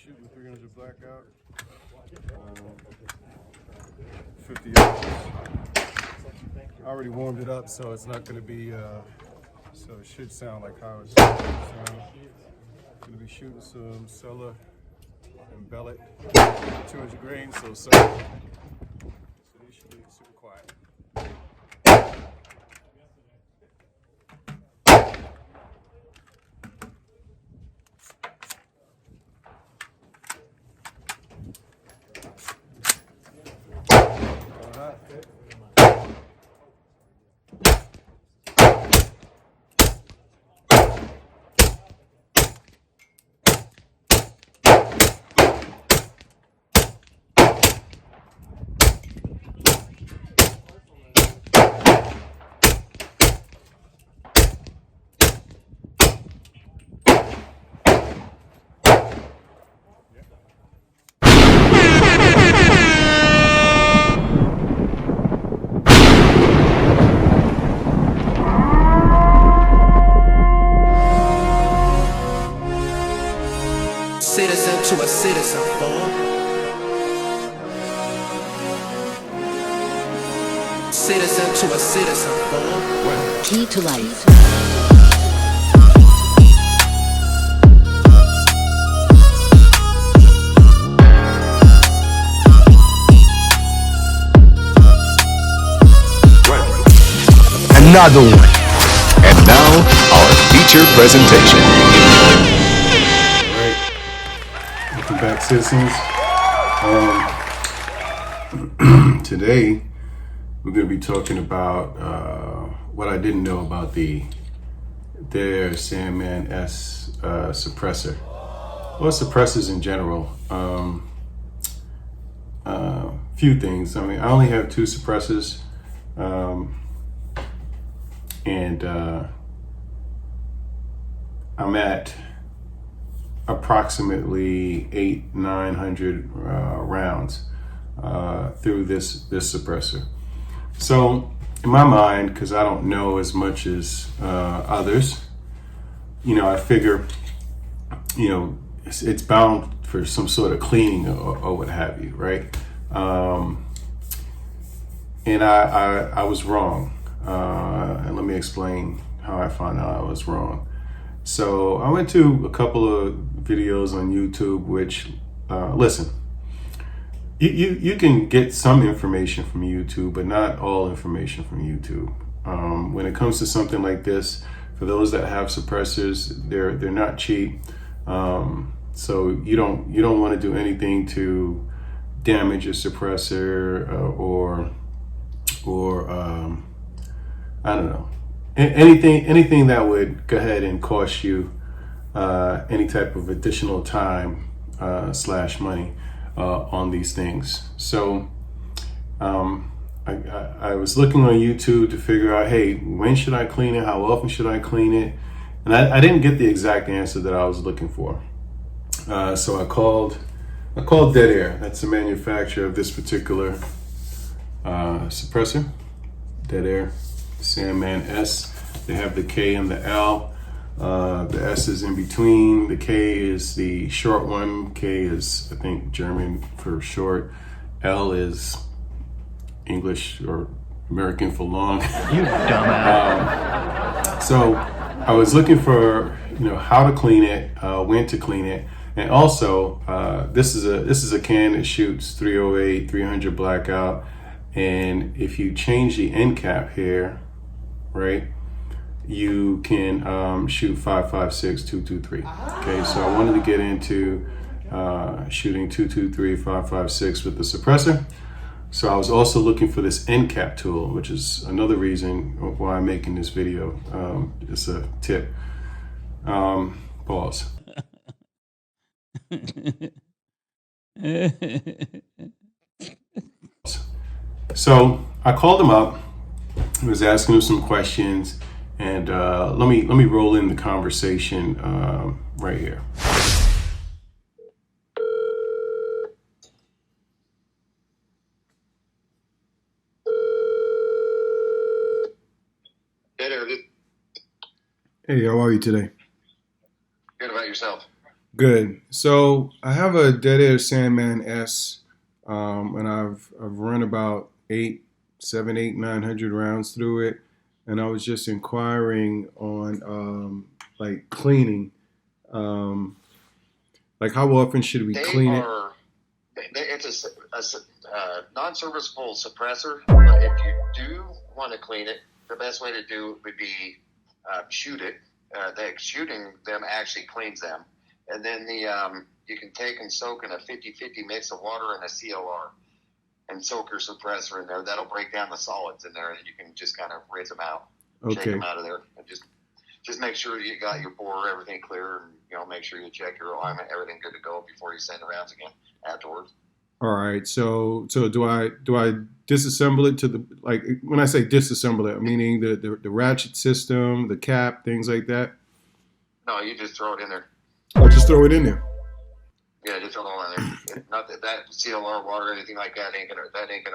shooting 300 blackout, 50 yards. I already warmed it up, so it's not going to be, so it should sound like how it's going to sound. Going to be shooting some Cellar and Bellet 200 grains, so they should be super quiet. Citizen to a citizen, fool. Citizen to a citizen, fool. Key to life. Another one. And now, our feature presentation. Welcome back, citizens. Today, we're going to be talking about what I didn't know about the Dead Air Sandman S suppressor. Well, suppressors in general. Few things. I mean, I only have two suppressors. And I'm at approximately 800-900 rounds through this suppressor. So in my mind, because I don't know as much as others, I figure, it's bound for some sort of cleaning or what have you, right? And I was wrong. And let me explain how I found out I was wrong. So I went to a couple of videos on YouTube, which, listen, you can get some information from YouTube, but not all information from YouTube. When it comes to something like this, for those that have suppressors, they're not cheap. So you don't want to do anything to damage your suppressor or I don't know. Anything that would go ahead and cost you any type of additional time / money on these things. So I was looking on YouTube to figure out, hey, when should I clean it? How often should I clean it? And I didn't get the exact answer that I was looking for. So I called Dead Air. That's the manufacturer of this particular suppressor, Dead Air Sandman S. They have the K and the L. The S is in between. The K is the short one. K is, I think, German for short. L is English or American for long. You dumbass. So I was looking for, how to clean it, when to clean it, and also this is a can that shoots 308, 300 blackout, and if you change the end cap here, right, you can shoot 5.56, 223. Okay, so I wanted to get into shooting 223, 5.56 with the suppressor. So I was also looking for this end cap tool, which is another reason why I'm making this video. It's a tip. Pause. So I called him up. I was asking him some questions, and let me roll in the conversation right here. Hey there, Hey, how are you today? good about yourself? Good. So I have a Dead Air Sandman S, and I've run about 900 rounds through it, and I was just inquiring on like cleaning. Um, like how often should we They clean it? are. It's a non-serviceable suppressor. But if you do want to clean it, the best way to do it would be shoot it. Shooting them actually cleans them, and then you can take and soak in a 50-50 mix of water and a CLR, and soak your suppressor in there. That'll break down the solids in there, and you can just kind of rinse them out, shake Okay. them out of there, and just make sure you got your bore, everything clear, and make sure you check your alignment, everything good to go before you send the rounds again afterwards. All right. So do I disassemble it to the like when I say disassemble it, meaning the ratchet system, the cap, things like that? No, you just throw it in there. I'll just throw it in there. Yeah, just throw it all in there. Not that CLR water or anything like that ain't gonna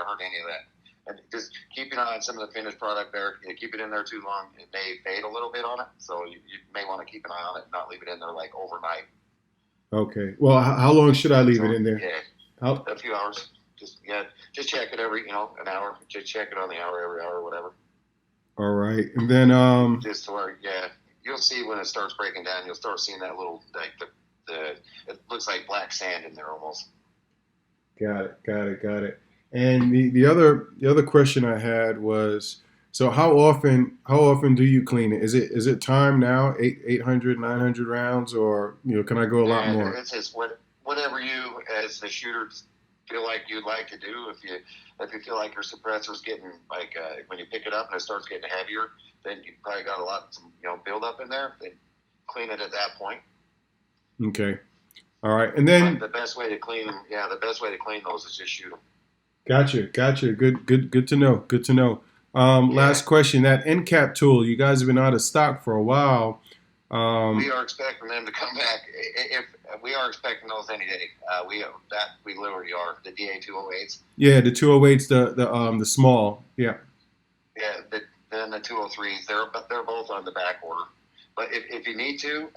hurt any of that. And just keep an eye on some of the finished product there. You keep it in there too long, it may fade a little bit on it. So you may want to keep an eye on it, and not leave it in there like overnight. Okay. Well, how long should I leave it in there? Yeah, How, a few hours. Just check it every an hour. Just check it on the hour, every hour, whatever. all right. And then Just to where you'll see when it starts breaking down. You'll start seeing that little like the it looks like black sand in there almost. got it. And the other question I had was, so how often do you clean it? Is it time now? 800, 900 rounds, or can I go a lot And more? it's just whatever you as the shooter feel like you'd like to do. If you feel like your suppressor's getting like when you pick it up and it starts getting heavier, then you probably got a lot some build up in there. Then clean it at that point. Okay. All right. And But then the best way to clean them, the best way to clean those is just shoot them. gotcha. Good to know. Good to know. Last question. That end cap tool, you guys have been out of stock for a while. We are expecting them to come back. If we are expecting those any day, we literally are the DA 208s. Yeah, the 208s, the small. Yeah. Yeah, then the 203s. They're both on the back order. But if you need to,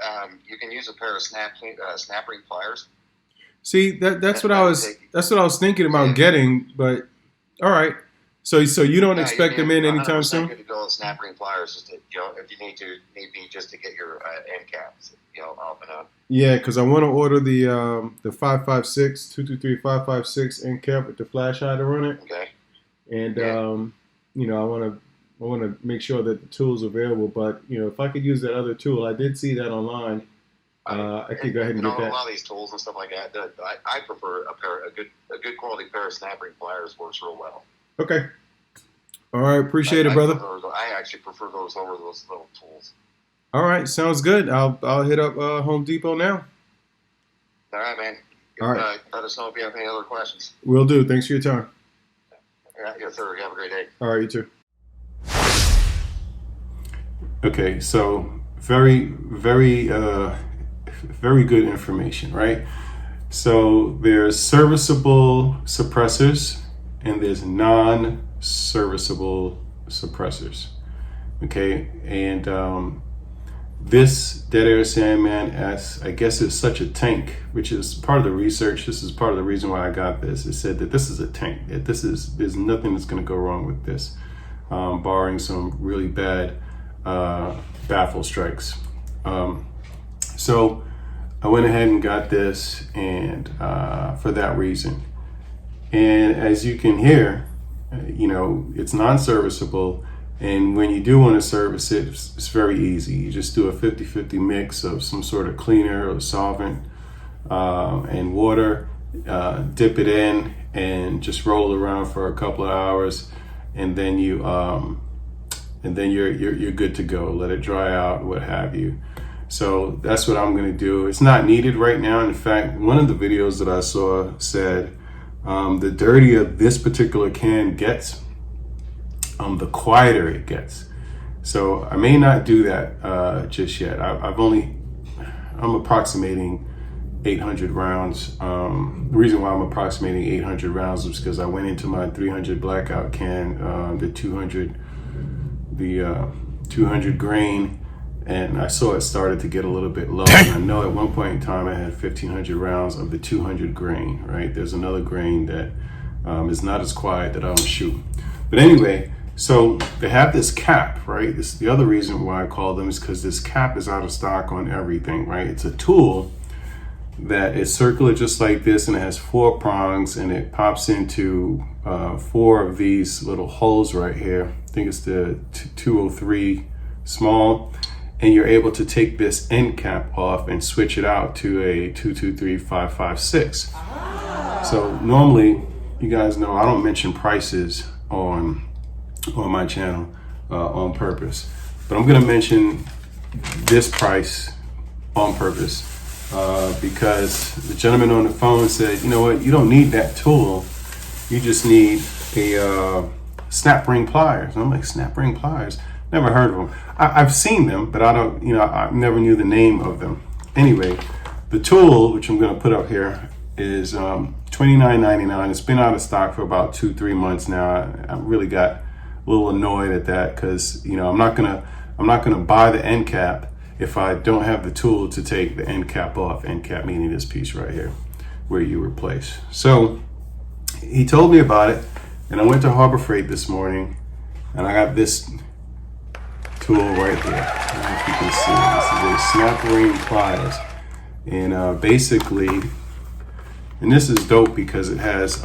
you can use a pair of snap ring pliers. See, that's what I was thinking about getting, but all right. So you don't expect them in anytime soon? Good to go with snap ring pliers, just to, if you need be just to get your end caps, off and on. Yeah, because I want to order the 556 223 556 end cap with the flash hider on it, Okay. and I want to make sure that the tool's available. But if I could use that other tool, I did see that online. I could go ahead and get A that. lot of these tools and stuff like that. I prefer a good quality pair of snap ring pliers. Works real well. Okay. All right. Appreciate it, brother. I actually prefer those over those little tools. All right. Sounds good. I'll hit up Home Depot now. All right, man. All right. Let us know if you have any other questions. Will do. Thanks for your time. Yeah, yes, sir. You have a great day. All right. You too. Okay, so very good information, right? So there's serviceable suppressors and there's non-serviceable suppressors. Okay, and this Dead Air Sandman S, I guess, is such a tank, which is part of the research. This is part of the reason why I got this. It said that this is a tank. That there's nothing that's going to go wrong with this, barring some really bad baffle strikes. So I went ahead and got this, and for that reason. And as you can hear, it's non-serviceable. And when you do want to service it, it's very easy. You just do a 50-50 mix of some sort of cleaner or solvent and water, dip it in, and just roll around for a couple of hours, and then you're good to go. Let it dry out, what have you. So that's what I'm going to do. It's not needed right now. In fact, one of the videos that I saw said the dirtier this particular can gets, the quieter it gets. So I may not do that just yet. I'm approximating 800 rounds. The reason why I'm approximating 800 rounds is because I went into my 300 blackout can, the 200 grain, and I saw it started to get a little bit low. And I know at one point in time I had 1,500 rounds of the 200 grain, right? There's another grain that is not as quiet that I don't shoot. But anyway, so they have this cap, right? This is the other reason why I call them, is because this cap is out of stock on everything, right? It's a tool that is circular just like this, and it has 4 prongs, and it pops into 4 of these little holes right here. I think it's the 203 small, and you're able to take this end cap off and switch it out to a 223-556. So normally, you guys know I don't mention prices on my channel on purpose, but I'm gonna mention this price on purpose because the gentleman on the phone said, you know what, you don't need that tool, you just need a snap ring pliers. And I'm like, snap ring pliers? Never heard of them. I've seen them, but I don't, I never knew the name of them. Anyway, the tool, which I'm gonna put up here, is $29.99. It's been out of stock for about 2-3 months now. I really got a little annoyed at that because I'm not gonna buy the end cap if I don't have the tool to take the end cap off. End cap meaning this piece right here where you replace. So he told me about it, and I went to Harbor Freight this morning, and I got this tool right here. I don't know if you can see it. This is a snap ring pliers, and basically, and this is dope because it has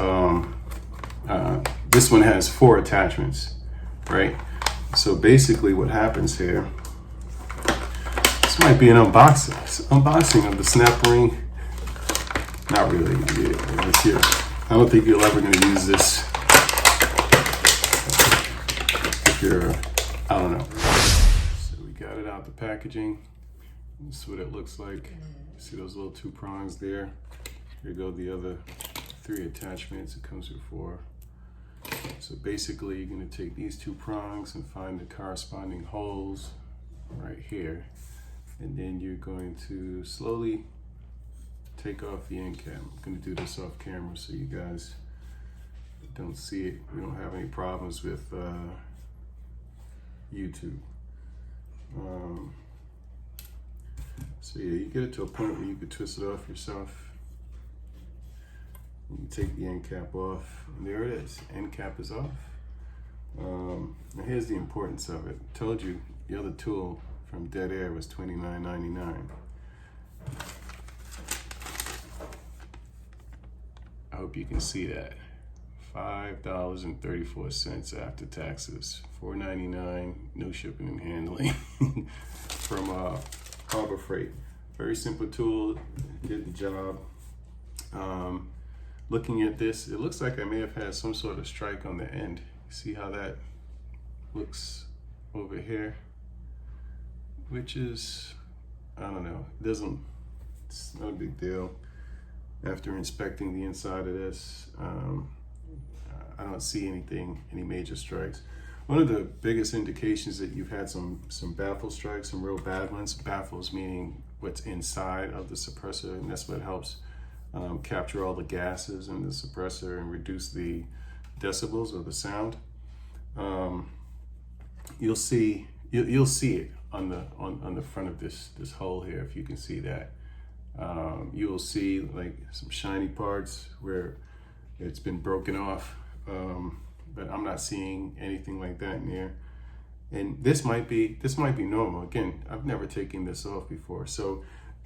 this one has 4 attachments, right? So basically what happens here, this might be an unboxing of the snap ring. Not really. Yeah, it's here. I don't think you're ever going to use this if you're, I don't know. So we got it out the packaging. This is what it looks like. See those little 2 prongs there? Here go the other 3 attachments. It comes with 4. So basically you're going to take these 2 prongs and find the corresponding holes right here, and then you're going to slowly take off the end cap. I'm going to do this off camera so you guys don't see it. We don't have any problems with YouTube. So yeah, you get it to a point where you could twist it off yourself. You take the end cap off, and there it is. End cap is off. Now here's the importance of it. I told you the other tool from Dead Air was $29.99. I hope you can see that. $5.34 after taxes. $4.99, no shipping and handling from Harbor Freight. Very simple tool, did the job. Looking at this, it looks like I may have had some sort of strike on the end. See how that looks over here? Which is, I don't know, it's no big deal. After inspecting the inside of this, I don't see any major strikes. One of the biggest indications that you've had some baffle strikes, some real bad ones. Baffles meaning what's inside of the suppressor, and that's what helps capture all the gases in the suppressor and reduce the decibels of the sound. You'll see it on the front of this hole here, if you can see that. You'll see like some shiny parts where it's been broken off, but I'm not seeing anything like that in here. And this might be normal. Again, I've never taken this off before, so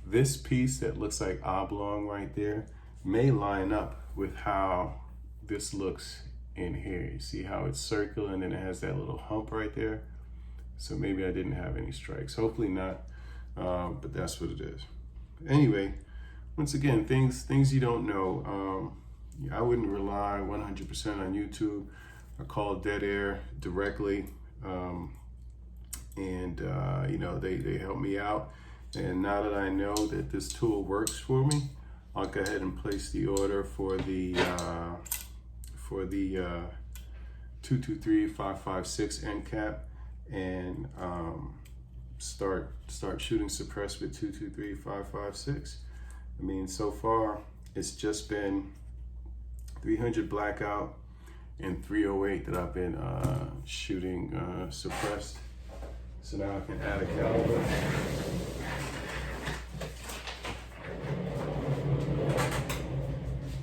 this piece that looks like oblong right there may line up with how this looks in here. You see how it's circular and then it has that little hump right there. So maybe I didn't have any strikes. Hopefully not, but that's what it is. Anyway, once again, things you don't know. I wouldn't rely 100% on YouTube. I called Dead Air directly, and they helped me out. And now that I know that this tool works for me, I'll go ahead and place the order for the 223-556 end cap, and start shooting suppress with 223-556. I mean, so far it's just been 300 blackout and 308 that I've been shooting suppressed. So now I can add a caliber.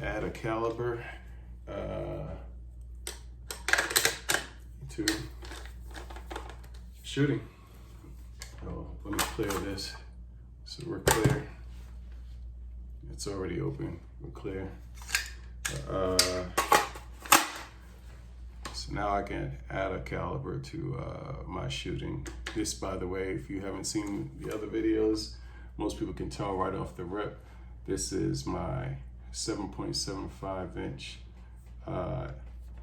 Add a caliber to shooting. Oh, let me clear this so we're clear. It's already open. We're clear. So now I can add a caliber to my shooting. This, by the way, if you haven't seen the other videos, most people can tell right off the rip. This is my 7.75 inch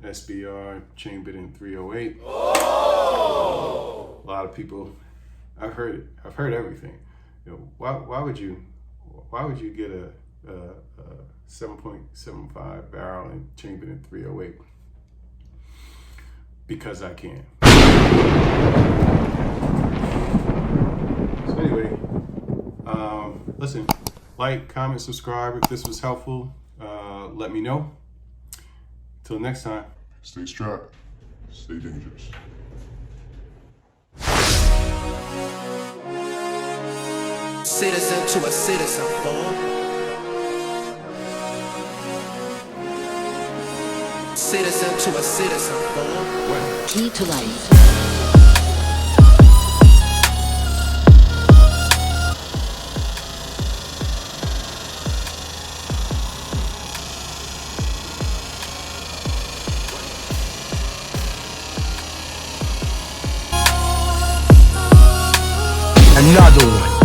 SBR chambered in 308. Oh! A lot of people, I've heard everything. You know, why would you get a 7.75 barrel and chambered in 308? Because I can. So anyway, listen, like, comment, subscribe. If this was helpful, let me know. Till next time. Stay strapped. Stay dangerous. Citizen to a citizen, boy. Citizen to a citizen, boy. Key to life. Another one.